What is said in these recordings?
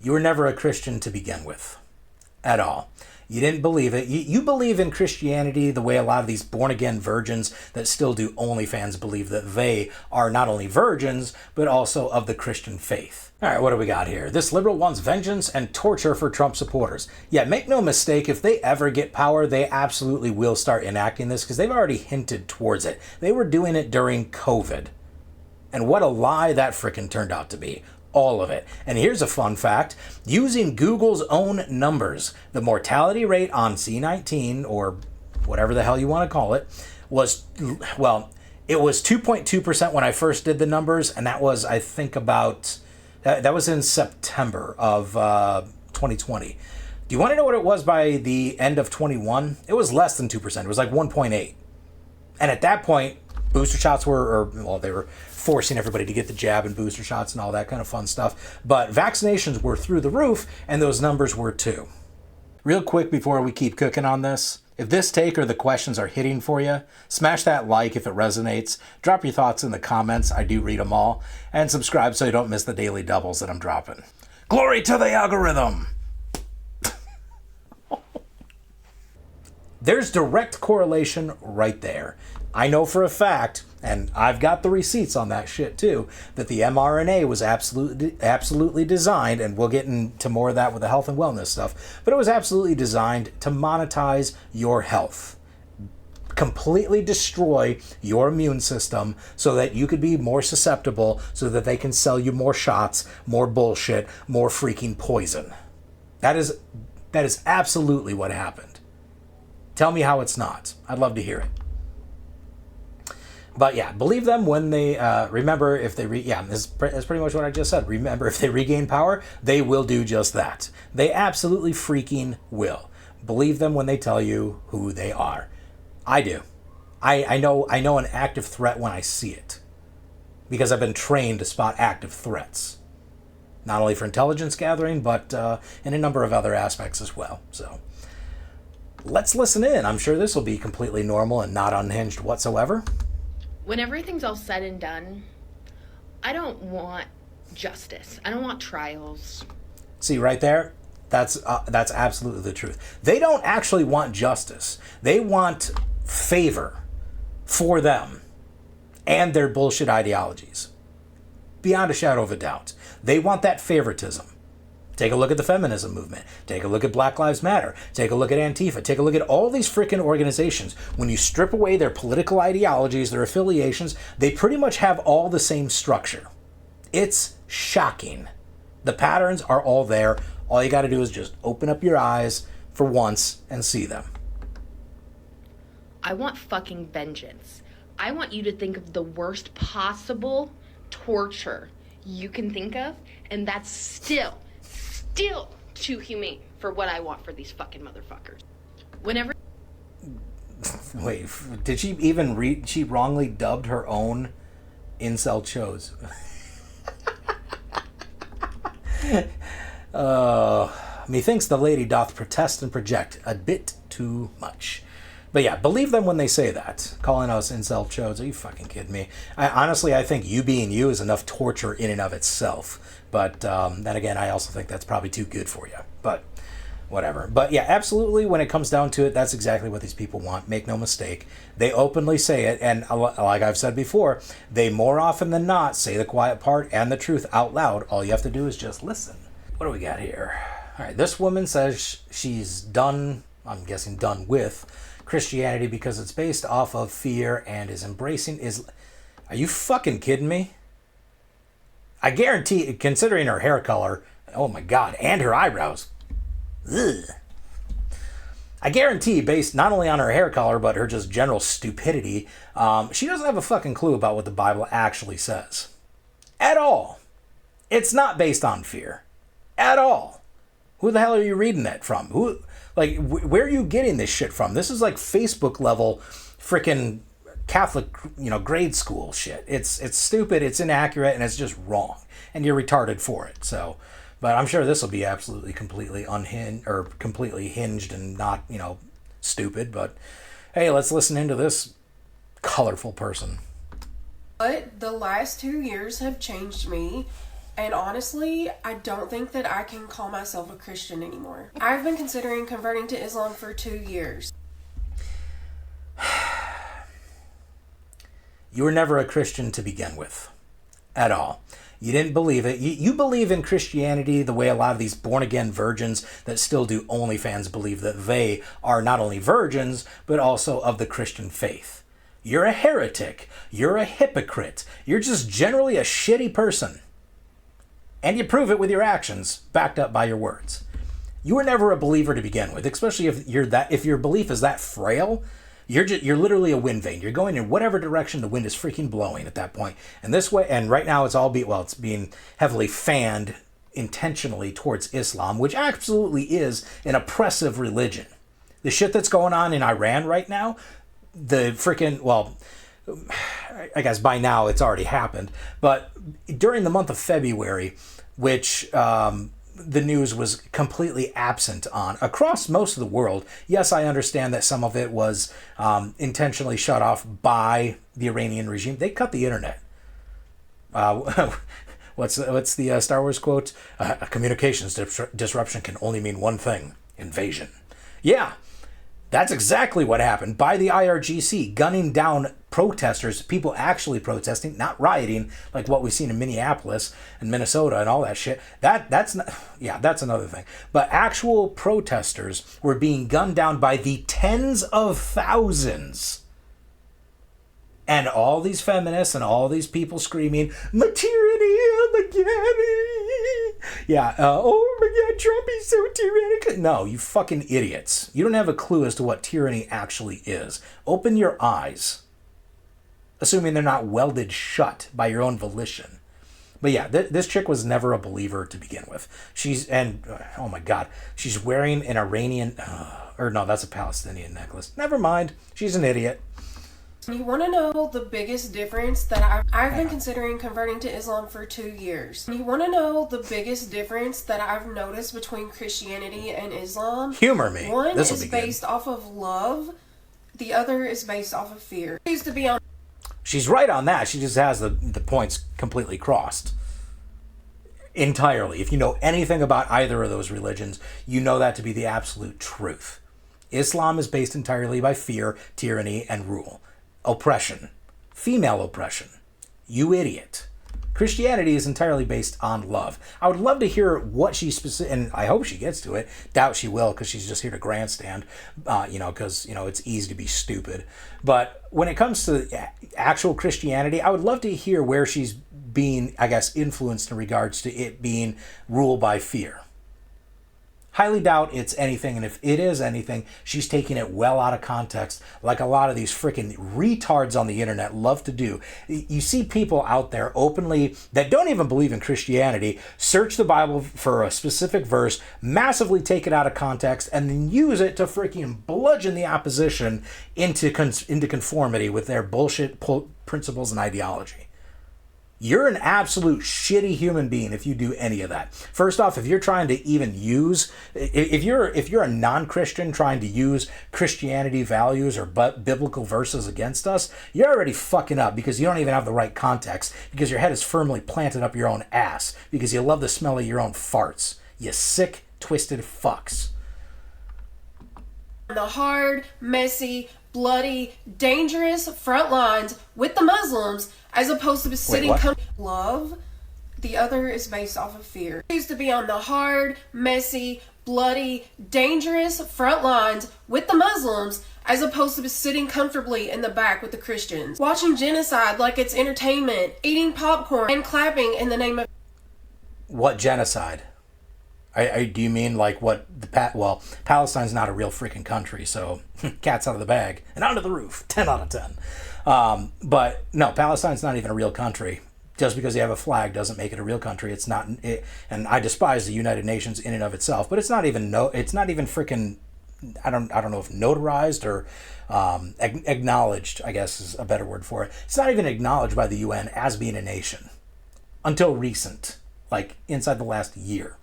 you were never a Christian to begin with. At all. You didn't believe it. You believe in Christianity the way a lot of these born-again virgins that still do OnlyFans believe that they are not only virgins, but also of the Christian faith. All right, what do we got here? This liberal wants vengeance and torture for Trump supporters. Yeah, make no mistake, if they ever get power, they absolutely will start enacting this because they've already hinted towards it. They were doing it during COVID. And what a lie that frickin' turned out to be. All of it. And here's a fun fact. Using Google's own numbers, the mortality rate on C19, or whatever the hell you want to call it, was, well, it was 2.2% when I first did the numbers, and that was, I think, about, that was in September of 2020. Do you want to know what it was by the end of 21? It was less than 2%. It was like 1.8. And at that point, booster shots were, they were forcing everybody to get the jab and booster shots and all that kind of fun stuff. But vaccinations were through the roof, and those numbers were too. Real quick before we keep cooking on this, if this take or the questions are hitting for you, smash that like if it resonates, drop your thoughts in the comments, I do read them all, and subscribe so you don't miss the daily doubles that I'm dropping. Glory to the algorithm! There's direct correlation right there. I know for a fact, and I've got the receipts on that shit too, that the mRNA was absolutely designed, and we'll get into more of that with the health and wellness stuff, but it was absolutely designed to monetize your health. Completely destroy your immune system so that you could be more susceptible, so that they can sell you more shots, more bullshit, more freaking poison. That is absolutely what happened. Tell me how it's not. I'd love to hear it. But yeah, believe them when they, remember if they, that's pretty much what I just said. Remember, if they regain power, they will do just that. They absolutely freaking will. Believe them when they tell you who they are. I do. I know an active threat when I see it. Because I've been trained to spot active threats. Not only for intelligence gathering, but in a number of other aspects as well. So let's listen in. I'm sure this will be completely normal and not unhinged whatsoever. When everything's all said and done, I don't want justice. I don't want trials. See right there? That's absolutely the truth. They don't actually want justice. They want favor for them and their bullshit ideologies. Beyond a shadow of a doubt. They want that favoritism. Take a look at the feminism movement. Take a look at Black Lives Matter. Take a look at Antifa. Take a look at all these freaking organizations. When you strip away their political ideologies, their affiliations, they pretty much have all the same structure. It's shocking. The patterns are all there. All you got to do is just open up your eyes for once and see them. I want fucking vengeance. I want you to think of the worst possible torture you can think of, and that's still too humane for what I want for these fucking motherfuckers. Whenever... Wait, did she even read? She wrongly dubbed her own incel shows. Methinks the lady doth protest and project a bit too much. But yeah, believe them when they say that. Calling us incel shows. Are you fucking kidding me? Honestly, I think you being you is enough torture in and of itself. But then again, I also think that's probably too good for you. But whatever. But yeah, absolutely, when it comes down to it, that's exactly what these people want. Make no mistake. They openly say it. And like I've said before, they more often than not say the quiet part and the truth out loud. All you have to do is just listen. What do we got here? All right, this woman says she's done, I'm guessing done with, Christianity because it's based off of fear and is embracing Are you fucking kidding me? I guarantee, considering her hair color, oh my god, and her eyebrows. Ugh. I guarantee, based not only on her hair color, but her just general stupidity, she doesn't have a fucking clue about what the Bible actually says. At all. It's not based on fear. At all. Who the hell are you reading that from? Where are you getting this shit from? This is like Facebook level freaking Catholic, grade school shit. It's stupid, it's inaccurate, and it's just wrong. And you're retarded for it. So, but I'm sure this will be absolutely completely unhinged, or completely hinged and not, stupid. But hey, let's listen into this colorful person. But the last 2 years have changed me And honestly, I don't think that I can call myself a Christian anymore. I've been considering converting to Islam for 2 years. You were never a Christian to begin with. At all. You didn't believe it. You believe in Christianity the way a lot of these born-again virgins that still do OnlyFans believe that they are not only virgins, but also of the Christian faith. You're a heretic. You're a hypocrite. You're just generally a shitty person. And you prove it with your actions, backed up by your words. You were never a believer to begin with, especially if your belief is that frail. You're literally a wind vane. You're going in whatever direction the wind is freaking blowing at that point. And this way, and right now it's being heavily fanned intentionally towards Islam, which absolutely is an oppressive religion. The shit that's going on in Iran right now, the freaking, well, I guess by now it's already happened, but during the month of February, which the news was completely absent on across most of the world. Yes, I understand that some of it was intentionally shut off by the Iranian regime. They cut the internet. What's the Star Wars quote? A communications disruption can only mean one thing: invasion. Yeah. That's exactly what happened by the IRGC, gunning down protesters, people actually protesting, not rioting like what we've seen in Minneapolis and Minnesota and all that shit. That's another thing. But actual protesters were being gunned down by the tens of thousands. And all these feminists and all these people screaming, "Tyranny, oh my God." Yeah, oh my God, Trump is so tyrannical. No, you fucking idiots. You don't have a clue as to what tyranny actually is. Open your eyes. Assuming they're not welded shut by your own volition. But yeah, this chick was never a believer to begin with. Oh my God, she's wearing an Iranian, or no, that's a Palestinian necklace. Never mind, she's an idiot. You want to know the biggest difference that I've been considering converting to Islam for 2 years. You want to know the biggest difference that I've noticed between Christianity and Islam? Humor me. One is based off of love. The other is based off of fear. She's right on that. She just has the points completely crossed. Entirely. If you know anything about either of those religions, you know that to be the absolute truth. Islam is based entirely by fear, tyranny, and rule. Oppression. Female oppression. You idiot. Christianity is entirely based on love. I would love to hear what she and I hope she gets to it. Doubt she will, because she's just here to grandstand, because, it's easy to be stupid. But when it comes to actual Christianity, I would love to hear where she's being, I guess, influenced in regards to it being ruled by fear. Highly doubt it's anything, and if it is anything, she's taking it well out of context, like a lot of these freaking retards on the internet love to do. You see people out there openly that don't even believe in Christianity, search the Bible for a specific verse, massively take it out of context, and then use it to freaking bludgeon the opposition into conformity with their bullshit principles and ideology. You're an absolute shitty human being if you do any of that. First off, if you're trying to even use, if you're a non-Christian trying to use Christianity values or biblical verses against us, you're already fucking up because you don't even have the right context, because your head is firmly planted up your own ass, because you love the smell of your own farts. You sick, twisted fucks. The hard, messy, bloody, dangerous front lines with the Muslims, as opposed to sitting love. The other is based off of fear. I used to be on the hard, messy, bloody, dangerous front lines with the Muslims, as opposed to sitting comfortably in the back with the Christians, watching genocide like it's entertainment, eating popcorn and clapping in the name of... What genocide? Do you mean like what Palestine's not a real freaking country, so cat's out of the bag and onto the roof. 10 out of 10. But no, Palestine's not even a real country. Just because you have a flag doesn't make it a real country. It's not. And I despise the United Nations in and of itself, but it's not even freaking. I don't know if notarized or acknowledged, I guess is a better word for it. It's not even acknowledged by the UN as being a nation until recent, like inside the last year.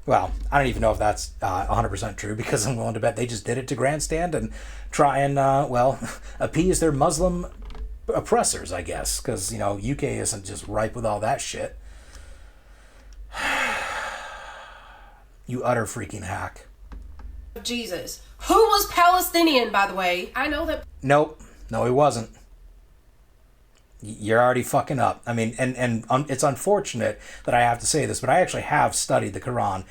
Well, I don't even know if that's 100% true, because I'm willing to bet they just did it to grandstand and try and, appease their Muslim oppressors, I guess. Because, UK isn't just ripe with all that shit. You utter freaking hack. Jesus, who was Palestinian, by the way. I know that. Nope. No, he wasn't. You're already fucking up. I mean, and it's unfortunate that I have to say this, but I actually have studied the Quran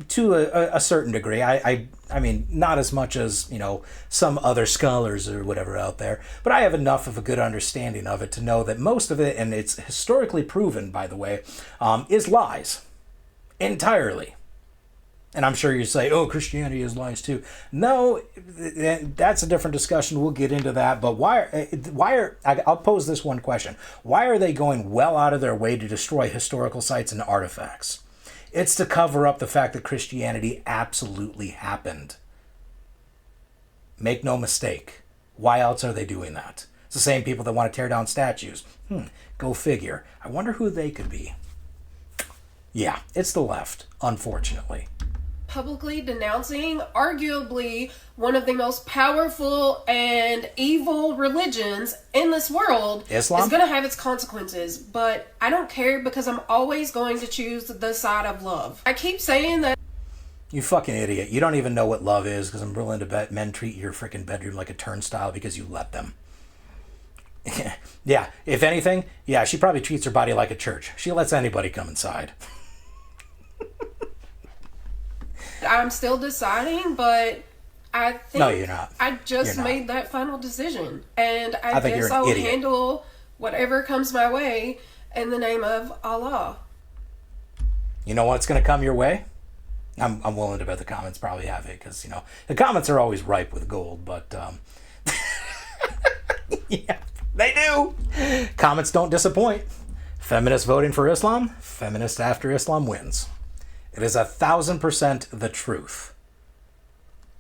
to a certain degree. I mean, not as much as, you know, some other scholars or whatever out there, but I have enough of a good understanding of it to know that most of it, and it's historically proven, by the way, is lies. Entirely. And I'm sure you say, oh, Christianity is lies too. No, that's a different discussion. We'll get into that. But I'll pose this one question. Why are they going well out of their way to destroy historical sites and artifacts? It's to cover up the fact that Christianity absolutely happened. Make no mistake. Why else are they doing that? It's the same people that want to tear down statues. Go figure. I wonder who they could be. Yeah, it's the left, unfortunately. Publicly denouncing arguably one of the most powerful and evil religions in this world, Islam, is going to have its consequences. But I don't care, because I'm always going to choose the side of love. I keep saying that. You fucking idiot. You don't even know what love is, because I'm willing to bet men treat your freaking bedroom like a turnstile because you let them. Yeah, if anything, yeah, she probably treats her body like a church. She lets anybody come inside. I'm still deciding, but I think no, you're not. I just made that final decision. And I think guess you're an I'll idiot. handle whatever comes my way in the name of Allah. You know what's going to come your way? I'm willing to bet the comments probably have it, because, you know, the comments are always ripe with gold, but yeah, they do. Comments don't disappoint. Feminists voting for Islam, feminist after Islam wins. It is 1,000% the truth.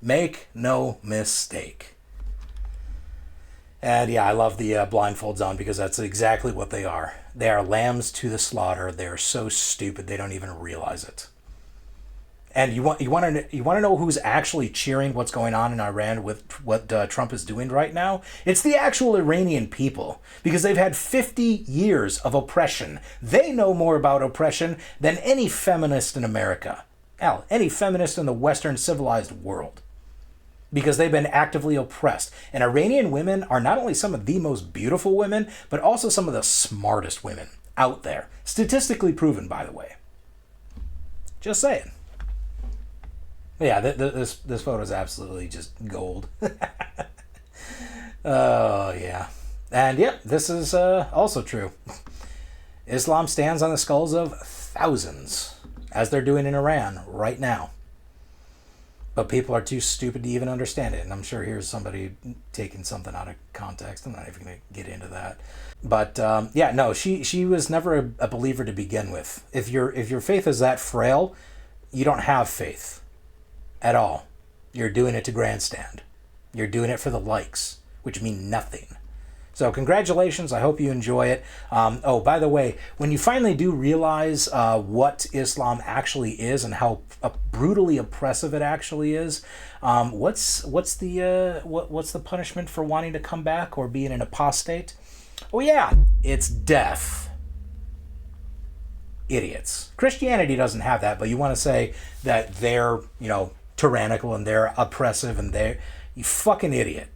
Make no mistake. And yeah, I love the blindfolds on, because that's exactly what they are. They are lambs to the slaughter. They are so stupid they don't even realize it. And you want to know who's actually cheering what's going on in Iran with what Trump is doing right now? It's the actual Iranian people, because they've had 50 years of oppression. They know more about oppression than any feminist in America. Hell, any feminist in the Western civilized world. Because they've been actively oppressed. And Iranian women are not only some of the most beautiful women, but also some of the smartest women out there. Statistically proven, by the way. Just saying. Yeah, this photo is absolutely just gold. Oh, yeah. And yep, this is also true. Islam stands on the skulls of thousands, as they're doing in Iran right now. But people are too stupid to even understand it. And I'm sure here's somebody taking something out of context. I'm not even going to get into that. But yeah, no, she was never a believer to begin with. If your faith is that frail, you don't have faith. At all. You're doing it to grandstand. You're doing it for the likes, which mean nothing. So congratulations. I hope you enjoy it. Oh, by the way, when you finally do realize what Islam actually is and how brutally oppressive it actually is, what's the punishment for wanting to come back or being an apostate? Oh yeah, it's death. Idiots. Christianity doesn't have that, but you want to say that they're, you know, tyrannical and they're oppressive and they're... You fucking idiot.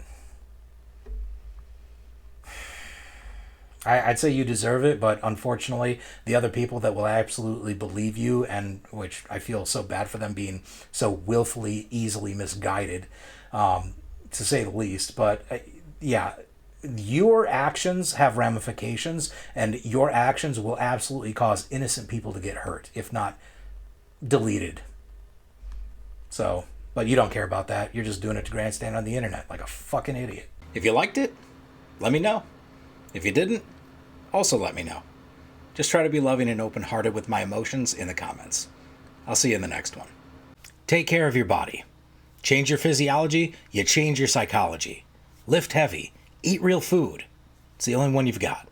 I'd say you deserve it, but unfortunately, the other people that will absolutely believe you, and which I feel so bad for them being so willfully, easily misguided, to say the least. But yeah, your actions have ramifications, and your actions will absolutely cause innocent people to get hurt, if not deleted. So, but you don't care about that. You're just doing it to grandstand on the internet like a fucking idiot. If you liked it, let me know. If you didn't, also let me know. Just try to be loving and open-hearted with my emotions in the comments. I'll see you in the next one. Take care of your body. Change your physiology, you change your psychology. Lift heavy. Eat real food. It's the only one you've got.